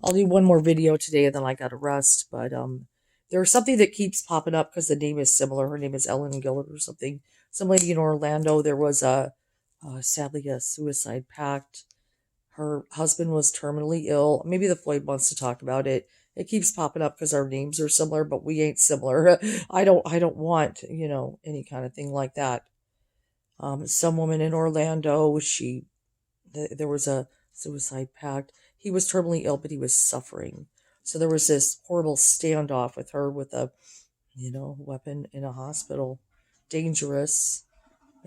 I'll do one more video today and then I gotta rest. But there's something that keeps popping up because the name is similar. Her name is Ellen Gillard or something. Some lady in Orlando. There was sadly a suicide pact. Her husband was terminally ill. Maybe the Floyd wants to talk about it. It keeps popping up because our names are similar, but we ain't similar. I don't want, any kind of thing like that. Some woman in Orlando, there was a suicide pact. He was terminally ill, but he was suffering. So there was this horrible standoff with her with a, weapon in a hospital. Dangerous.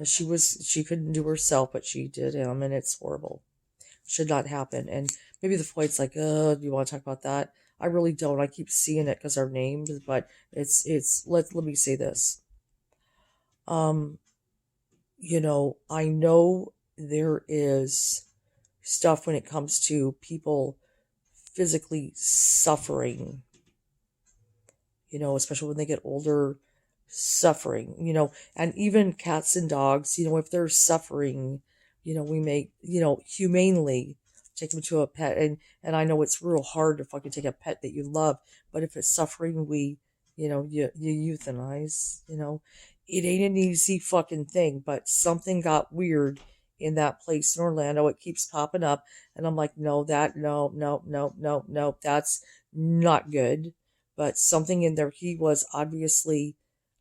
She couldn't do herself, but she did him, and it's horrible. Should not happen. And maybe the Floyd's like, do you want to talk about that? I really don't. I keep seeing it because our names, but let me say this. Um, I know there is stuff when it comes to people physically suffering, especially when they get older, suffering, and even cats and dogs, if they're suffering, we make, humanely take them to a pet. And I know it's real hard to fucking take a pet that you love, but if it's suffering, you euthanize, it ain't an easy fucking thing, but something got weird in that place in Orlando. It keeps popping up, and I'm like, no, no, that's not good. But something in there, he was obviously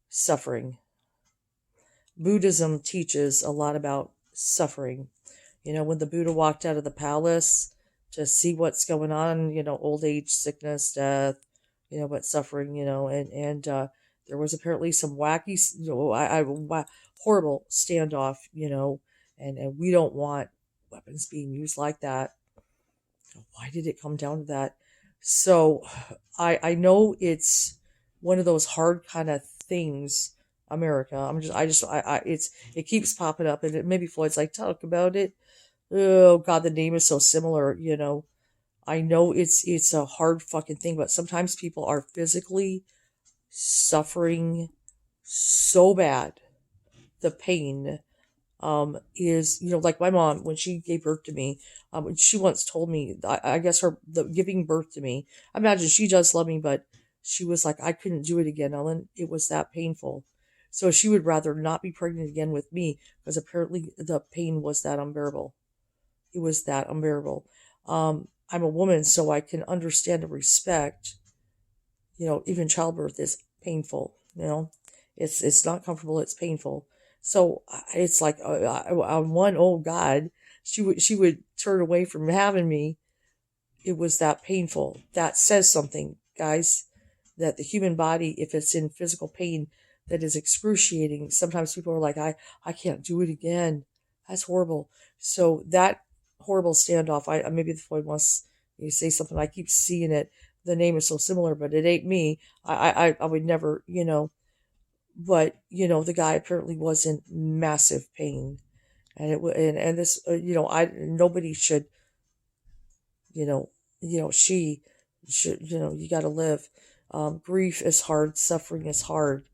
suffering. Buddhism teaches a lot about suffering. When the Buddha walked out of the palace to see what's going on, old age, sickness, death, but suffering, and there was apparently some wacky, horrible standoff, and we don't want weapons being used like that. Why did it come down to that? So I know it's one of those hard kind of things. America. It keeps popping up, and maybe Floyd's like, talk about it. Oh God, the name is so similar. I know it's a hard fucking thing, but sometimes people are physically suffering so bad, the pain is, like my mom when she gave birth to me. She once told me, I guess the giving birth to me, I imagine she does love me, but she was like, I couldn't do it again, Ellen. It was that painful. So she would rather not be pregnant again with me because apparently the pain was that unbearable. It was that unbearable. I'm a woman, so I can understand and respect, even childbirth is painful, it's not comfortable, it's painful. So it's like, on one, oh God, she would turn away from having me. It was that painful. That says something, guys, that the human body, if it's in physical pain that is excruciating, sometimes people are like, I can't do it again. That's horrible. So that horrible standoff, maybe the Floyd wants me to say something. I keep seeing it. The name is so similar, but it ain't me. I would never, but the guy apparently was in massive pain, and and this, I nobody should, she should, you got to live. Grief is hard, suffering is hard.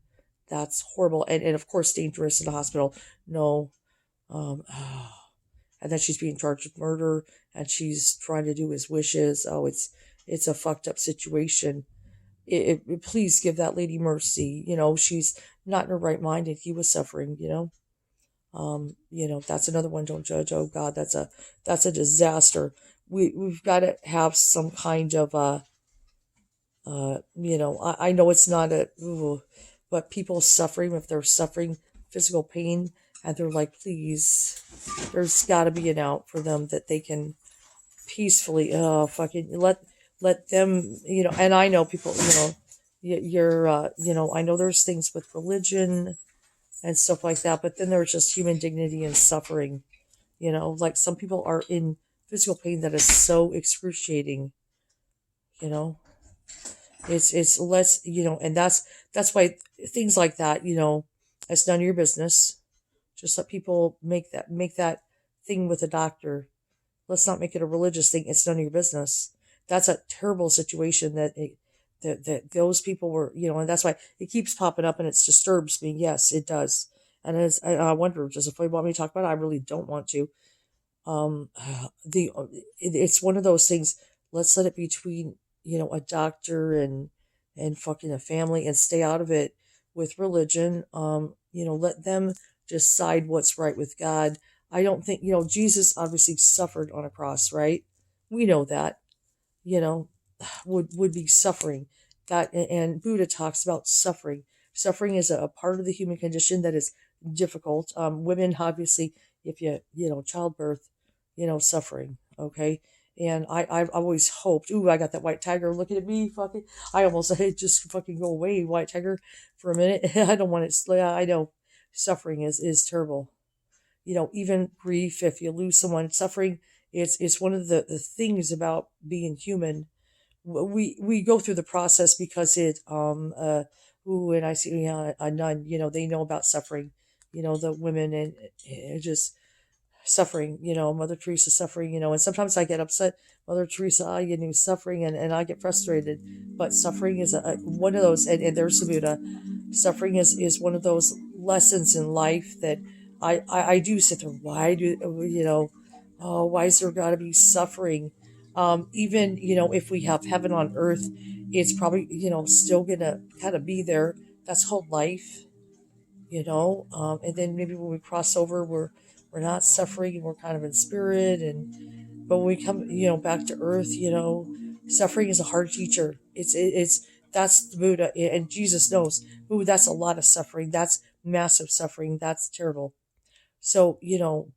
That's horrible, and of course dangerous in the hospital. No, um, and then she's being charged with murder, and she's trying to do his wishes. Oh, it's a fucked up situation. Please give that lady mercy. She's not in her right mind, and he was suffering. That's another one. Don't judge. Oh God, that's a disaster. We've got to have some kind of I know it's not but people suffering, if they're suffering physical pain, and they're like, please, there's got to be an out for them that they can peacefully, fucking let them, and I know people, you're, I know there's things with religion and stuff like that, but then there's just human dignity and suffering, like some people are in physical pain that is so excruciating, you know, it's less, and that's why things like that, it's none of your business. Just let people make that thing with a doctor. Let's not make it a religious thing. It's none of your business. That's a terrible situation that those people were, and that's why it keeps popping up and it disturbs me. Yes, it does. And I wonder, does if they want me to talk about it, I really don't want to. Um, it's one of those things. Let's let it be between, a doctor and fucking a family, and stay out of it with religion. Let them decide what's right with God. I don't think, Jesus obviously suffered on a cross, right? We know that, you know, would be suffering. That, and Buddha talks about suffering. Suffering is a part of the human condition that is difficult. Women, obviously, if childbirth, suffering. Okay. And I've always hoped, ooh, I got that white tiger looking at me, fucking, I almost said, just fucking go away, white tiger, for a minute. I don't want it, I know suffering is terrible. Even grief, if you lose someone, suffering, it's one of the things about being human. We go through the process because and I see, a nun, they know about suffering, the women, and just suffering, Mother Teresa suffering, and sometimes I get upset, Mother Teresa, you knew suffering, and I get frustrated. But suffering is one of those, and there's the Buddha. Suffering is one of those lessons in life that I do sit there. Why do, oh, why is there got to be suffering? Even, if we have heaven on earth, it's probably, still gonna kind of be there. That's called life, and then maybe when we cross over, we're not suffering, and we're kind of in spirit. And but when we come, back to earth, suffering is a hard teacher. It's that's the Buddha, and Jesus knows, ooh, that's a lot of suffering, that's massive suffering, that's terrible. So,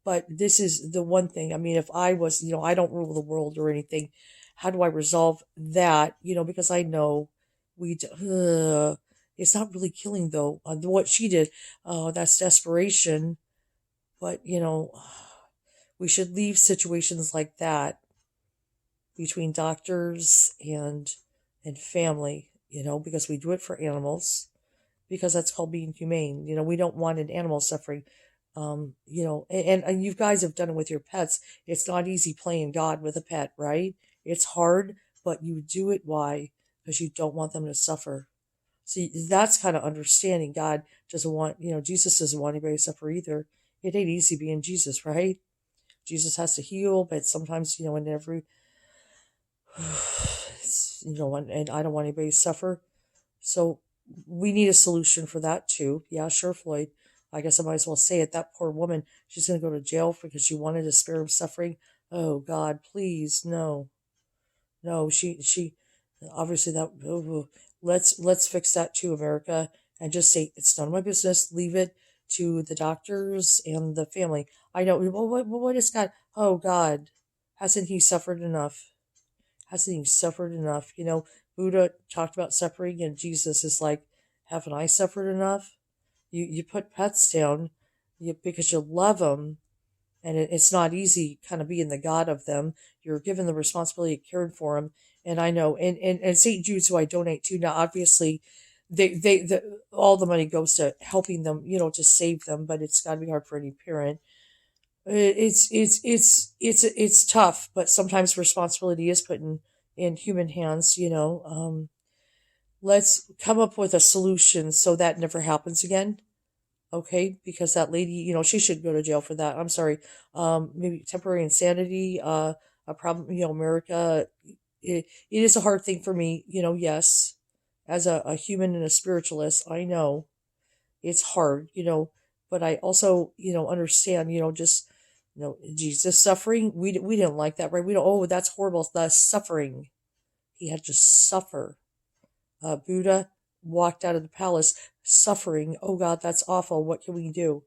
but this is the one thing. I mean, if I was, I don't rule the world or anything. How do I resolve that? Because I know we, it's not really killing though. What she did, that's desperation. But, we should leave situations like that between doctors and family, because we do it for animals, because that's called being humane. We don't want an animal suffering. And you guys have done it with your pets. It's not easy playing God with a pet, right? It's hard, but you do it. Why? Because you don't want them to suffer. See, that's kind of understanding. God doesn't want, Jesus doesn't want anybody to suffer either. It ain't easy being Jesus, right? Jesus has to heal, but sometimes, in every, and I don't want anybody to suffer. So we need a solution for that too. Yeah, sure, Floyd. I guess I might as well say it. That poor woman, she's going to go to jail because she wanted to spare him suffering. Oh God, please, no, no. She, obviously that. Oh, let's fix that too, America, and just say it's none of my business. Leave it to the doctors and the family. I know. Well, what is God? Oh God, hasn't he suffered enough? Hasn't he suffered enough? Buddha talked about suffering, and Jesus is like, haven't I suffered enough? You put pets down, because you love them, and it's not easy kind of being the god of them. You're given the responsibility of caring for them. And I know, and St. Jude's, who I donate to now, obviously all the money goes to helping them, to save them, but it's got to be hard for any parent. It's tough, but sometimes responsibility is put in human hands. Let's come up with a solution so that never happens again. Okay, because that lady, she should go to jail for that. I'm sorry. Maybe temporary insanity, a problem. America, it is a hard thing for me. Yes, as a human and a spiritualist, I know it's hard. But I also, understand. Just, Jesus suffering. We didn't like that, right? We don't. Oh, that's horrible. That's suffering. He had to suffer. Buddha walked out of the palace suffering. Oh God, that's awful. What can we do?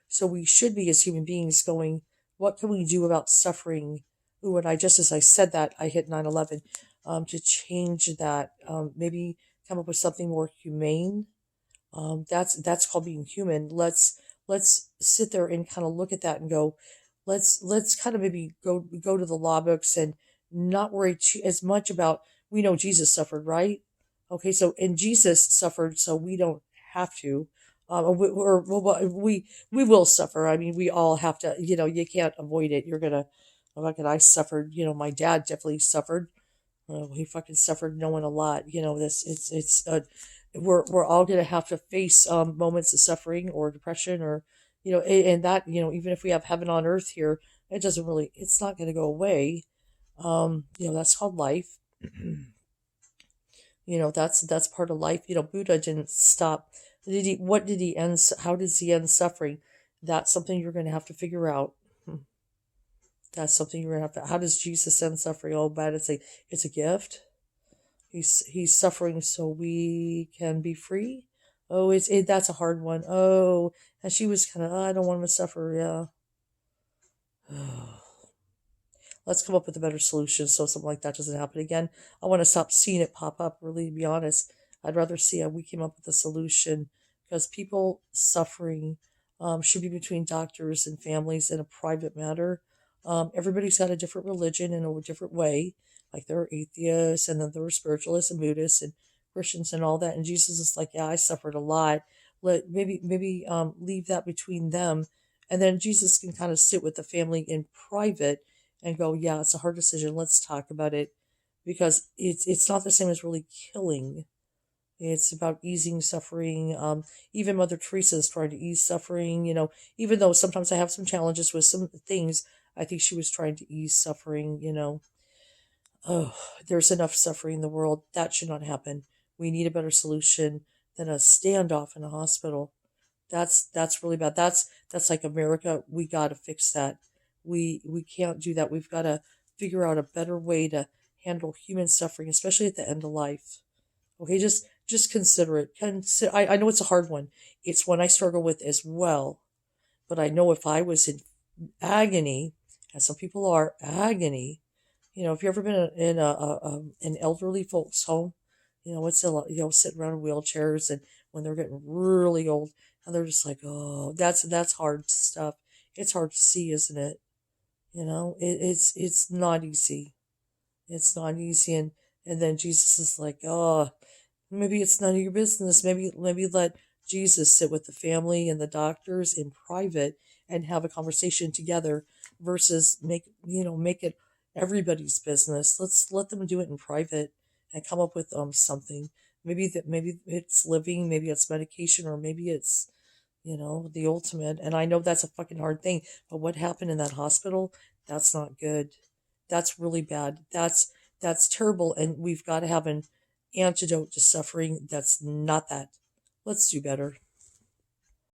So we should be, as human beings, going, what can we do about suffering? Ooh, and as I said that, I hit 9/11, to change that. Maybe come up with something more humane. That's called being human. Let's sit there and kind of look at that and go, let's kind of maybe go to the law books and not worry as much about, we know Jesus suffered, right? Okay, so, and Jesus suffered, so we don't have to. We will suffer. I mean, we all have to. You can't avoid it. You're gonna. Like, I suffered. My dad definitely suffered. He fucking suffered knowing a lot. This it's we're all gonna have to face moments of suffering or depression, or and that, even if we have heaven on earth here, it's not gonna go away. That's called life. That's part of life. Buddha didn't stop. What did he end? How does he end suffering? That's something you're going to have to figure out. That's something you're going to have to. How does Jesus end suffering? Oh, bad. It's a gift. He's suffering so we can be free. Oh, that's a hard one. Oh, and she was kind of, I don't want him to suffer. Yeah. Let's come up with a better solution so something like that doesn't happen again. I want to stop seeing it pop up, really, to be honest. I'd rather see how we came up with a solution, because people suffering should be between doctors and families in a private matter. Everybody's got a different religion in a different way. Like there are atheists, and then there are spiritualists and Buddhists and Christians and all that. And Jesus is like, yeah, I suffered a lot. Maybe leave that between them, and then Jesus can kind of sit with the family in private and go, yeah, it's a hard decision. Let's talk about it, because it's not the same as really killing. It's about easing suffering. Even Mother Teresa is trying to ease suffering. Even though sometimes I have some challenges with some things, I think she was trying to ease suffering. Oh, there's enough suffering in the world. That should not happen. We need a better solution than a standoff in a hospital. That's really bad. That's like America. We got to fix that. We can't do that. We've got to figure out a better way to handle human suffering, especially at the end of life. Okay, just consider it. I know it's a hard one. It's one I struggle with as well. But I know if I was in agony, as some people are, agony. If you've ever been in an elderly folks home, it's a lot. Sitting around in wheelchairs, and when they're getting really old, and they're just like, oh, that's hard stuff. It's hard to see, isn't it? It's not easy. It's not easy, and then Jesus is like, oh, maybe it's none of your business. Maybe let Jesus sit with the family and the doctors in private and have a conversation together, versus make it everybody's business. Let's let them do it in private and come up with something. Maybe it's living, maybe it's medication, or maybe it's the ultimate. And I know that's a fucking hard thing, but what happened in that hospital, that's not good. That's really bad. That's terrible, and we've got to have an antidote to suffering that's not that. Let's do better.